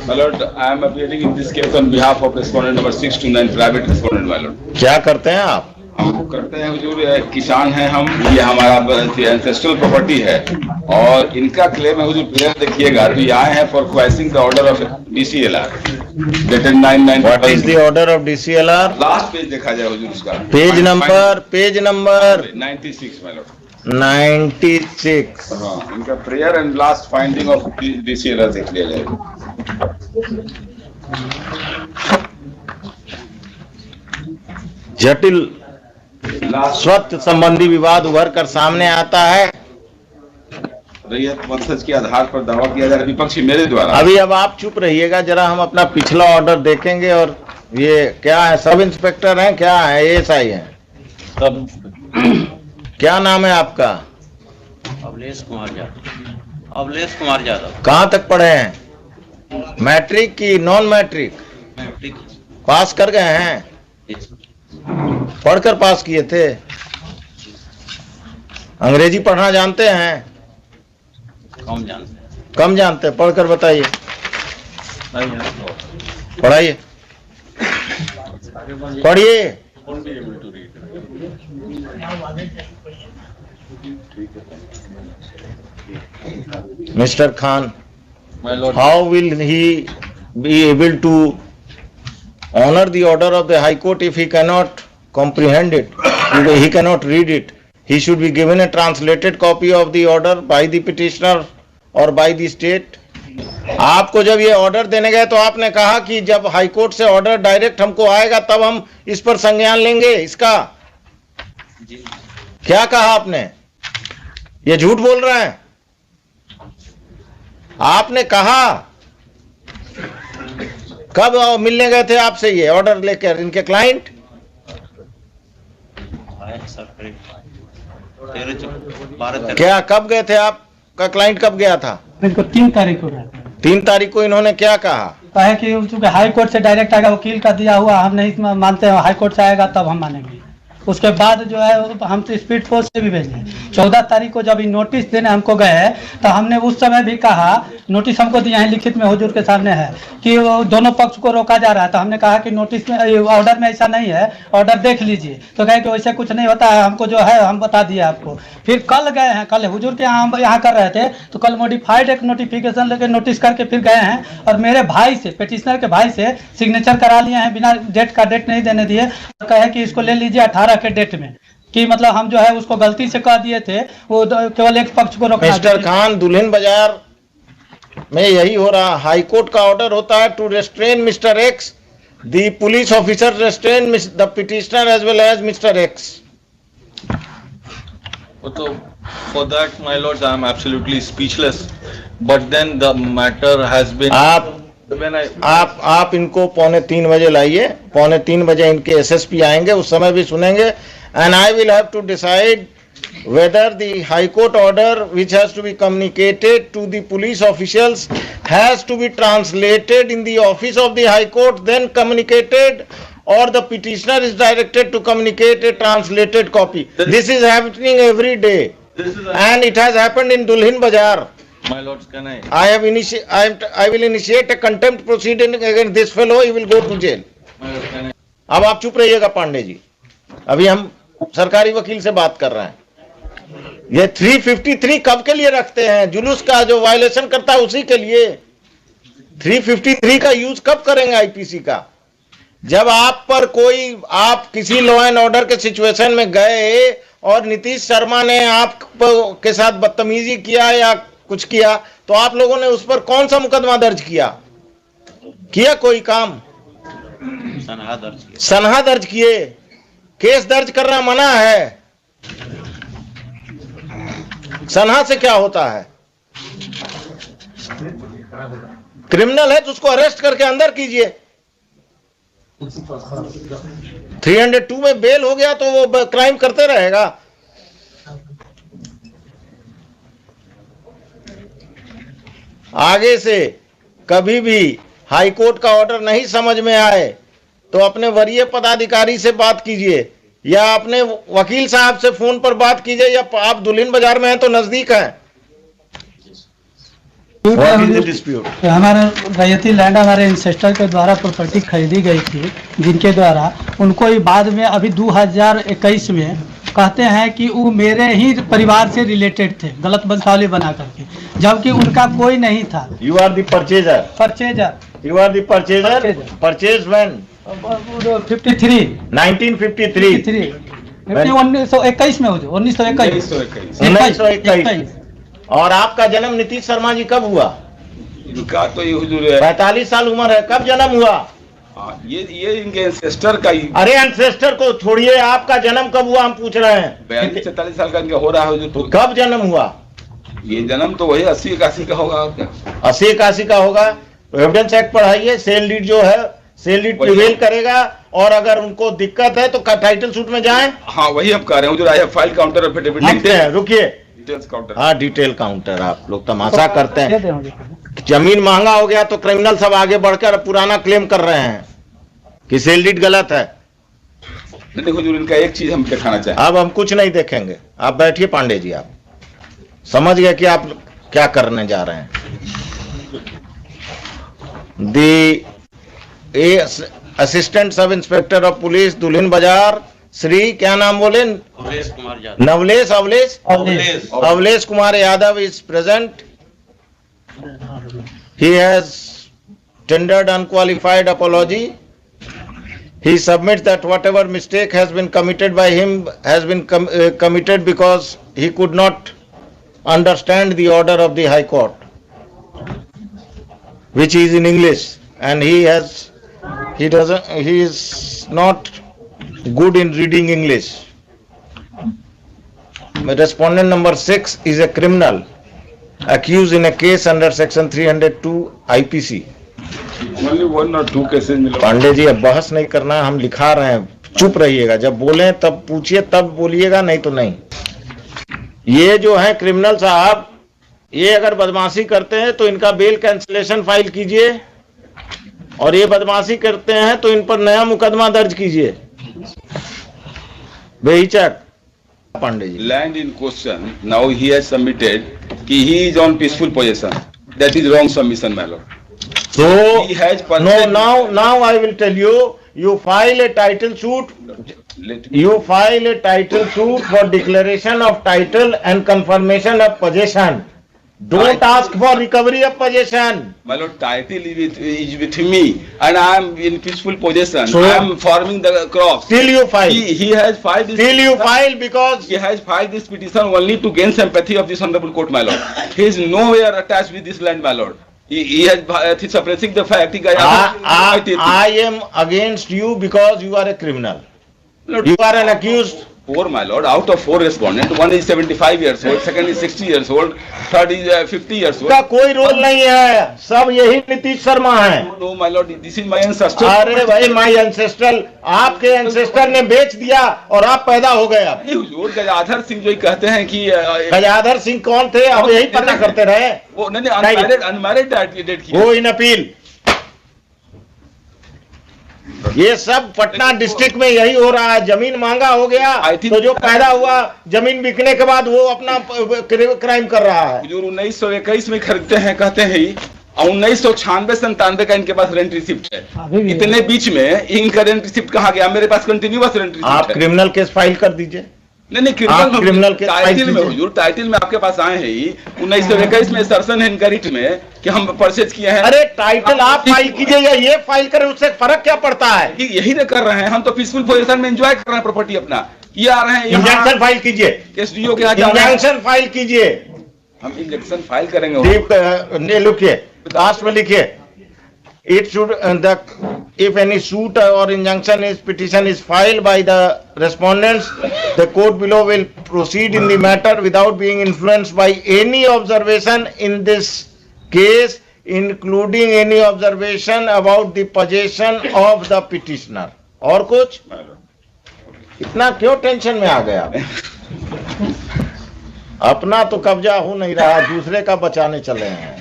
My lord, I am appearing in this case on behalf of respondent number 629, private respondent, my lord. क्या करते हैं आप? हम करते हैं हुजूर, किसान हैं हम, ये हमारा एंसेस्ट्रल प्रॉपर्टी है और इनका क्लेम है हुजूर। प्लेयर देखिएगा, अभी आए हैं for questioning the order of DCLR dated 9/9। What is the order of DCLR? Last page देखा जाए हुजूर उसका। Page number 96 my lord। 96। हाँ, इनका prayer and last finding of DCLR देख लिया जाए। जटिल स्वत्व संबंधी विवाद उभर कर सामने आता है। रैयत वंशज के आधार पर दावा किया जा रहा है विपक्षी मेरे द्वारा। अभी अब आप चुप रहिएगा, जरा हम अपना पिछला ऑर्डर देखेंगे। और ये क्या है, सब इंस्पेक्टर हैं, क्या है, ASI हैं? क्या नाम है आपका? अवलेश कुमार यादव। कहाँ तक पढ़े हैं? मैट्रिक की नॉन मैट्रिक? मैट्रिक पास कर गए हैं? पढ़कर पास किए थे? अंग्रेजी पढ़ना जानते हैं? कम जानते हैं। पढ़कर बताइए, पढ़ाइए, पढ़िए। Mr. Khan, how will he be able to honor the order of the High Court if he cannot comprehend it, if he cannot read it? He should be given a translated copy of the order by the petitioner or by the state. आपको जब ये order देने गए तो आपने कहा कि जब हाई कोर्ट से ऑर्डर डायरेक्ट हमको आएगा तब हम इस पर संज्ञान लेंगे इसका। क्या कहा आपने? ये झूठ बोल रहे हैं। आपने कहा कब मिलने गए थे आपसे ये ऑर्डर लेकर इनके क्लाइंट? क्या कब गए थे? आपका क्लाइंट कब गया था? इनको 3 तारीख को। 3 तारीख को इन्होंने क्या कहा? कहा कि चूंकि हाई कोर्ट से डायरेक्ट आएगा, वकील का दिया हुआ, हम नहीं मानते हैं, हाई कोर्ट से आएगा तब हम मानेंगे। उसके बाद जो है हम तो स्पीड पोस्ट से भी भेजे। 14 तारीख को जब नोटिस देने हमको गए तो हमने उस समय भी कहा, नोटिस हमको दिया है लिखित में हुजूर के सामने है कि वो दोनों पक्ष को रोका जा रहा है। तो हमने कहा कि नोटिस में ऑर्डर में ऐसा नहीं है, ऑर्डर देख लीजिए। तो कहे कि वैसे कुछ नहीं होता है, हमको जो है हम बता दिए आपको। फिर कल गए हैं, कल हुजूर के यहाँ हम यहाँ कर रहे थे तो कल मॉडिफाइड एक नोटिफिकेशन लेके नोटिस करके फिर गए हैं और मेरे भाई से, पेटिशनर के भाई से सिग्नेचर करा लिए हैं, बिना डेट नहीं देने दिए। कहे कि इसको ले लीजिए 18 के डेट में, कि मतलब हम जो है उसको गलती से कह दिए थे, वो केवल एक पक्ष को रोकना। मिस्टर खान, दुल्हिन बाजार में यही हो रहा। हाई कोर्ट का ऑर्डर होता है to restrain mister X, the police officer restrain the petitioner as well as mister X. So for that, my lords, I am absolutely speechless. But then the matter has been. आप इनको 2:45 बजे लाइए। 2:45 बजे इनके SSP आएंगे, उस समय भी सुनेंगे। And I will have to decide whether the High Court order which has to be communicated to the police officials has to be translated in the office of the High Court, then communicated, or the petitioner is directed to communicate a translated copy. This is happening every day, and it has happened in Dulhin Bazaar. My lords, can I? I will initiate a contempt proceeding against this fellow. He will go to jail. My lords, can I? अब आप चुप रहिएगा पांडे जी, अभी हम सरकारी वकील से बात कर रहे हैं। ये 353 कब के लिए रखते हैं? जुलूस का जो वायलेशन करता है उसी के लिए। 353 का यूज कब करेंगे IPC का? जब आप पर कोई, आप किसी लॉ एंड ऑर्डर के सिचुएशन में गए और नीतीश शर्मा ने आप के साथ बदतमीजी किया या कुछ किया, तो आप लोगों ने उस पर कौन सा मुकदमा दर्ज किया कोई काम? सनहा दर्ज किए। केस दर्ज करना मना है। सनहा से क्या होता है? क्रिमिनल है तो उसको अरेस्ट करके अंदर कीजिए। 302 में बेल हो गया तो वो क्राइम करते रहेगा। आगे से कभी भी हाई कोर्ट का ऑर्डर नहीं समझ में आए तो अपने वरीय पदाधिकारी से बात कीजिए या अपने वकील साहब से फोन पर बात कीजिए, या आप दुल्हिन बाजार में हैं तो नजदीक हैं। Dispute What is the dispute? हमारा रैयती लैंड हमारे इंसेस्टर के द्वारा प्रॉपर्टी खरीदी गई थी, जिनके द्वारा उनको ही बाद में अभी 2021 में कहते हैं कि वो मेरे ही परिवार से रिलेटेड थे, गलत वंशावली बना करके, जबकि उनका कोई नहीं था। You are the purchaser. Purchaser You are the purchaser. Purchase when? 53 1953. 1921 में हो, 1921 1921। और आपका जन्म नीतीश शर्मा जी कब हुआ? इनका तो ये हुजूर है 45 साल उम्र है, कब जन्म हुआ? ये इनके एंसेस्टर का ही अरे एंसेस्टर को छोड़िए, आपका जन्म कब हुआ हम पूछ रहे हैं। 42-44 साल का इनका हो रहा है हुजूर। तो कब जन्म हुआ? ये जन्म तो वही 80-81 का होगा और क्या। 80-81 का होगा। तो एविडेंस एक्ट पढ़ाइए, सेल डीड जो है सेल डीड प्रिवेल करेगा, और अगर उनको दिक्कत है तो टाइटल सूट में जाएं। हाँ वही हम कह रहे हैं हुजूर। I have file counter affidavit लिखते हैं, रुकिए, डिटेल्स काउंटर। हाँ डिटेल काउंटर। आप लोग तमाशा करते हैं। जमीन महंगा हो गया तो क्रिमिनल सब आगे बढ़कर पुराना क्लेम कर रहे हैं कि सेल डीड गलत है। नहीं हुजूर, इनका एक चीज हम दिखाना चाहें। अब हम कुछ नहीं देखेंगे, आप बैठिए पांडे जी। आप समझ गए कि आप क्या करने जा रहे हैं। The assistant sub inspector of police Dulhin Bazar, Shri क्या नाम बोले? अवलेश Kumar Yadav. Navlesh अवलेश Kumar Yadav is present. He has tendered unqualified apology. He submits that whatever mistake has been committed by him has been committed because he could not understand the order of the High Court, which is in English, and he is not good in reading English. Respondent number 6 is a criminal accused in a case under section 302 IPC. Only 1 or 2 cases मिला। पांडे जी अब बहस नहीं करना, हम लिखा रहे हैं, चुप रहिएगा। जब बोले तब पूछिए, तब बोलिएगा, नहीं तो नहीं। ये जो है क्रिमिनल साहब, ये अगर बदमाशी करते हैं तो इनका बेल कैंसिलेशन फाइल कीजिए, और ये बदमाशी करते हैं तो इन पर नया मुकदमा दर्ज कीजिए बेहिचक। Pandey ji, land in question now he has submitted कि he is on peaceful position. That is wrong submission my lord. So, He has no, now I will tell you, you file a title suit, for declaration of title and confirmation of possession. Don't ask for recovery of possession. My lord, title is with me and I am in peaceful possession. So, I am farming the crops. Still you file. He has filed this. Still you file because He has filed this petition only to gain sympathy of this honorable court, my lord. He is nowhere attached with this land, my lord. He has suppressing the fact. I am against you because you are a criminal. Lord, You are an accused. 4, my lord. Out of 4 respondents, one is 75 years old, second is 60 years old, third is 50 years old. का कोई role नहीं है, सब यही नीतीश शर्मा है। No, my lord, this is my ancestor. अरे भाई, माई ancestor, आपके एंसेस्टर ने बेच दिया और आप पैदा हो गए। अब नहीं हुजूर, गजाधर सिंह जो कहते हैं कि गजाधर सिंह कौन थे? अब यही पता करते रहे। वो नहीं अनमैरिड डेट की। वो इन अपील। ये सब पटना डिस्ट्रिक्ट में यही हो रहा है। जमीन महंगा हो गया तो जो पैदा हुआ जमीन बिकने के बाद वो अपना क्राइम कर रहा है। हुजूर 1921 में खरीदते हैं कहते हैं ही, और 1996-97 का इनके पास रेंट रिसिप्ट है। इतने बीच में इनका रेंट रिसिप्ट कहाँ गया? मेरे पास कंटिन्यूअस रेंट रिसिप्ट है। आप क्रिमिनल केस फाइल कर दीजिए। नहीं क्रिमिनल के टाइटल में हुजूर, टाइटल में आपके पास आए हैं ही 1921 में सरसन है इनका रिट में कि हम परचेज किए हैं। अरे टाइटल आप फाइल कीजिए या ये फाइल करें, उससे फर्क क्या पड़ता है? यही तो कर रहे हैं हम, तो पीसफुल पोजीशन में एंजॉय कर रहे हैं प्रॉपर्टी अपना। ये आ रहे हैं इंजंक्शन फाइल कीजिए, एसडीओ के यहाँ इंजंक्शन फाइल कीजिए। हम इंजेक्शन फाइल करेंगे। लिखिए, लास्ट में लिखिए, it should if any suit or injunction petition is filed by the respondents, the court below will proceed in the matter without being influenced by any observation in this case, including any observation about the possession of the petitioner. और कुछ? इतना क्यों tension में आ गया? अपना तो कब्जा हो नहीं रहा, दूसरे का बचाने चले हैं।